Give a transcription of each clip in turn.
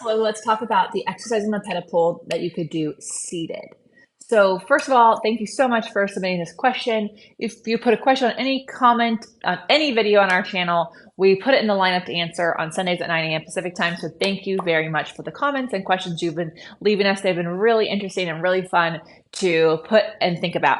Well, let's talk about the exercise in the Ped-O-Pul that you could do seated. So first of all, thank you so much for submitting this question. If you put a question on any comment on any video on our channel, we put it in the lineup to answer on Sundays at 9 a.m. Pacific time. So thank you very much for the comments and questions you've been leaving us. They've been really interesting and really fun to put and think about.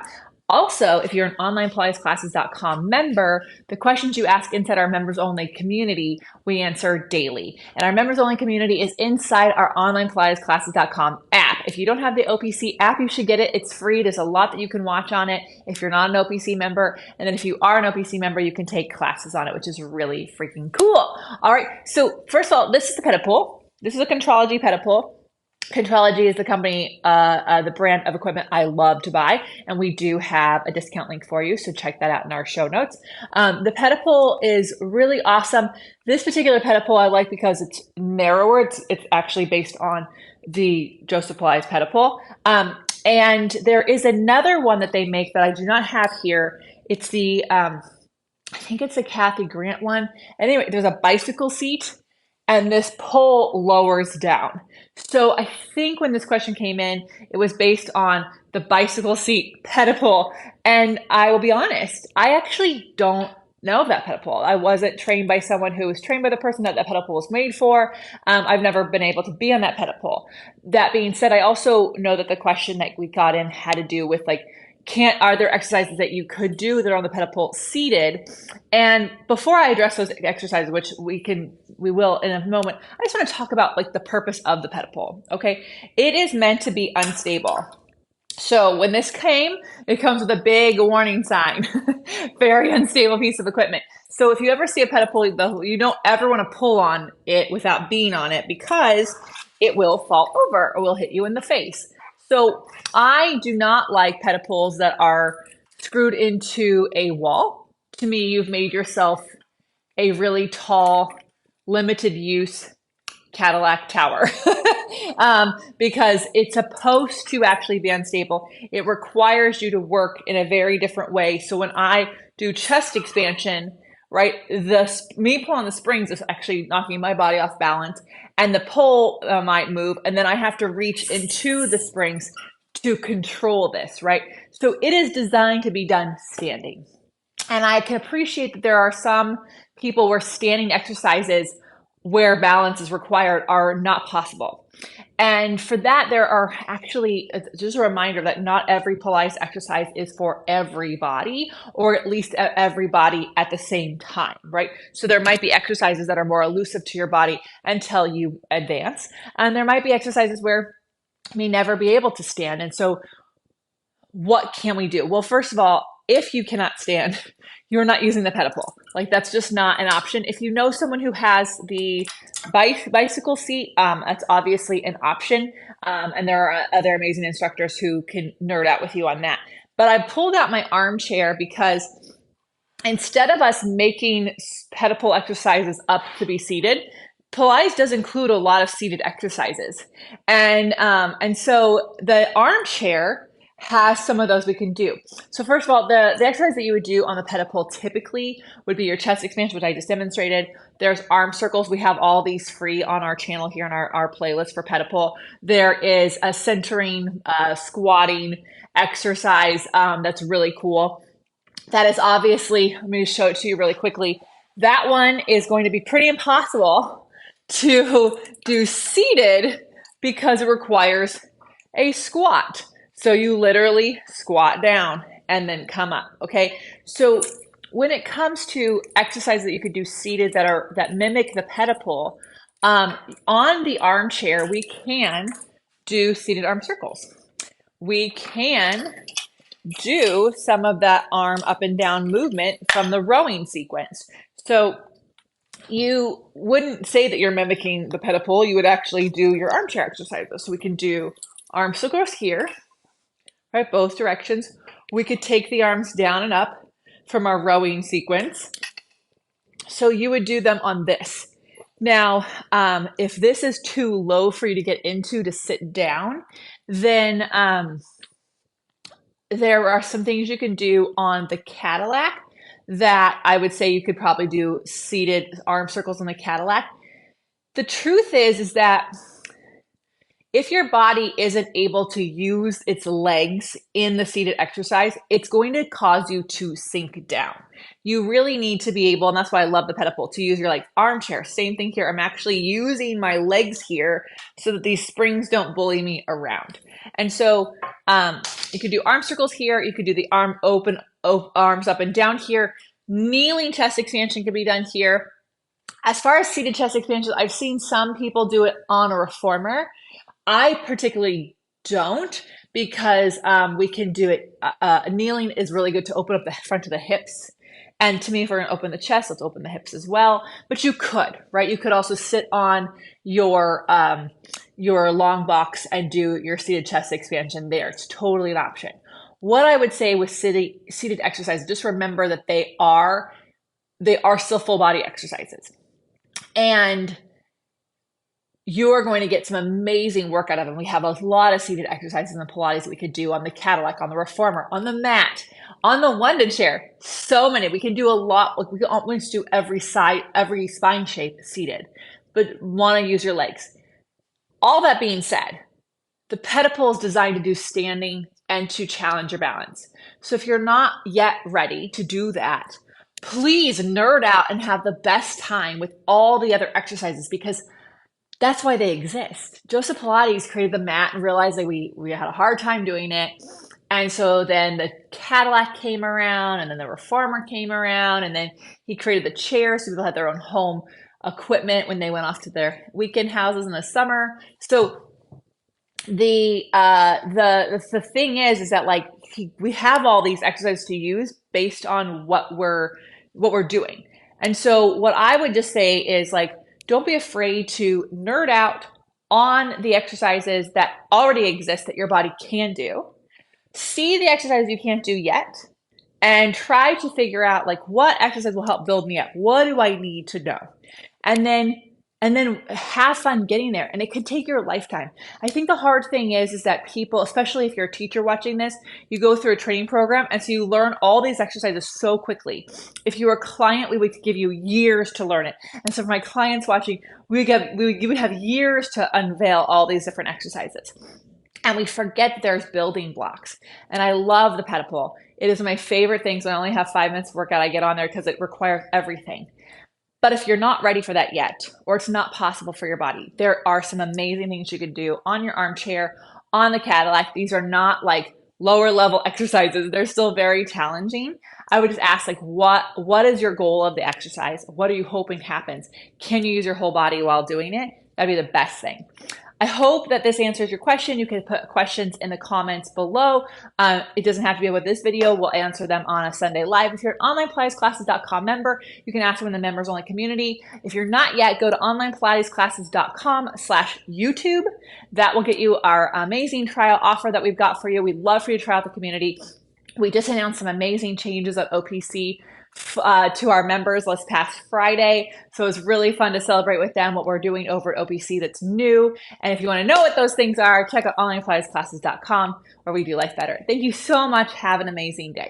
Also, if you're an onlinepilatesclasses.com member, the questions you ask inside our members only community, we answer daily. And our members only community is inside our onlinepilatesclasses.com app. If you don't have the OPC app, you should get it. It's free. There's a lot that you can watch on it if you're not an OPC member. And then if you are an OPC member, you can take classes on it, which is really freaking cool. All right. So first of all, this is the Ped-O-Pul. This is a 𝐿 Ped-O-Pul. 𝐿 is the company, the brand of equipment I love to buy, and we do have a discount link for you, so check that out in our show notes. The Ped-O-Pul is really awesome. This particular Ped-O-Pul I like because it's narrower. It's actually based on the Joseph Pilates Ped-O-Pul. And there is another one that they make that I do not have here. It's the, I think it's the Kathy Grant one. Anyway, there's a bicycle seat, and this pole lowers down. So I think when this question came in, it was based on the bicycle seat Ped-O-Pul. And I will be honest, I actually don't know of that Ped-O-Pul. I wasn't trained by someone who was trained by the person that Ped-O-Pul was made for. I've never been able to be on that Ped-O-Pul. That being said, I also know that the question that we got in had to do with like, are there exercises that you could do that are on the Ped-O-Pul seated? And before I address those exercises, which we will in a moment, I just want to talk about like the purpose of the Ped-O-Pul. Okay, it is meant to be unstable. So when this came, it comes with a big warning sign, very unstable piece of equipment. So if you ever see a Ped-O-Pul, you don't ever want to pull on it without being on it because it will fall over or will hit you in the face. So I do not like Ped-O-Puls that are screwed into a wall. To me, you've made yourself a really tall, limited use Cadillac tower because it's supposed to actually be unstable. It requires you to work in a very different way. So when I do chest expansion, right, me pulling the springs is actually knocking my body off balance, and the pole might move, and then I have to reach into the springs to control this, right? So it is designed to be done standing. And I can appreciate that there are some people where standing exercises where balance is required are not possible. And for that, there are actually, just a reminder that not every Pilates exercise is for everybody, or at least everybody at the same time, right? So there might be exercises that are more elusive to your body until you advance. And there might be exercises where you may never be able to stand. And so what can we do? Well, first of all, if you cannot stand, you're not using the Ped-O-Pul. Like that's just not an option. If you know someone who has the bicycle seat, that's obviously an option. And there are other amazing instructors who can nerd out with you on that. But I pulled out my armchair because instead of us making Ped-O-Pul exercises up to be seated, Pilates does include a lot of seated exercises. And so the armchair has some of those we can do. So first of all, the exercise that you would do on the Ped-O-Pul typically would be your chest expansion, which I just demonstrated. There's arm circles. We have all these free on our channel here in our playlist for Ped-O-Pul. There is a centering, squatting exercise that's really cool. That is obviously, let me show it to you really quickly. That one is going to be pretty impossible to do seated because it requires a squat. So you literally squat down and then come up, okay? So when it comes to exercises that you could do seated that mimic the Ped-O-Pul, on the armchair, we can do seated arm circles. We can do some of that arm up and down movement from the rowing sequence. So you wouldn't say that you're mimicking the Ped-O-Pul, you would actually do your armchair exercises. So we can do arm circles here, right, both directions. We could take the arms down and up from our rowing sequence. So you would do them on this. Now, if this is too low for you to get into to sit down, then there are some things you can do on the Cadillac that I would say you could probably do seated arm circles on the Cadillac. The truth is that if your body isn't able to use its legs in the seated exercise, it's going to cause you to sink down. You really need to be able, and that's why I love the Ped-O-Pull, to use your like armchair. Same thing here. I'm actually using my legs here so that these springs don't bully me around. And so you could do arm circles here. You could do the arms up and down here. Kneeling chest expansion can be done here. As far as seated chest expansion, I've seen some people do it on a reformer. I particularly don't, because we can do it. Kneeling is really good to open up the front of the hips. And to me, if we're going to open the chest, let's open the hips as well. But you could, right? You could also sit on your long box and do your seated chest expansion there. It's totally an option. What I would say with seated exercises, just remember that they are still full body exercises. And you're going to get some amazing work out of them. We have a lot of seated exercises in the Pilates that we could do on the Cadillac, on the reformer, on the mat, on the London chair. So many. We can do a lot. We can almost do every spine shape seated, but want to use your legs. All that being said, the Ped-O-Pull is designed to do standing and to challenge your balance. So if you're not yet ready to do that, please nerd out and have the best time with all the other exercises, because that's why they exist. Joseph Pilates created the mat and realized that we had a hard time doing it. And so then the Cadillac came around, and then the reformer came around, and then he created the chair so people had their own home equipment when they went off to their weekend houses in the summer. So the thing is that like we have all these exercises to use based on what we're doing. And so what I would just say is like, don't be afraid to nerd out on the exercises that already exist that your body can do. See the exercises you can't do yet, and try to figure out like what exercise will help build me up. What do I need to know? And then have fun getting there. And it could take your lifetime. I think the hard thing is that people, especially if you're a teacher watching this, you go through a training program, and so you learn all these exercises so quickly. If you were a client, we would give you years to learn it. And so for my clients watching, you would have years to unveil all these different exercises. And we forget that there's building blocks. And I love the Ped-O-Pull. It is my favorite thing. So I only have 5 minutes of workout. I get on there because it requires everything. But if you're not ready for that yet, or it's not possible for your body, there are some amazing things you can do on your armchair, on the Cadillac. These are not like lower level exercises. They're still very challenging. I would just ask like, what is your goal of the exercise? What are you hoping happens? Can you use your whole body while doing it? That'd be the best thing. I hope that this answers your question. You can put questions in the comments below. It doesn't have to be about this video. We'll answer them on a Sunday live. If you're an onlinepilatesclasses.com member, you can ask them in the members only community. If you're not yet, go to onlinepilatesclasses.com/YouTube. That will get you our amazing trial offer that we've got for you. We'd love for you to try out the community. We just announced some amazing changes at OPC to our members this past Friday. So it was really fun to celebrate with them what we're doing over at OPC that's new. And if you want to know what those things are, check out onlinepilatesclasses.com, where we do life better. Thank you so much. Have an amazing day.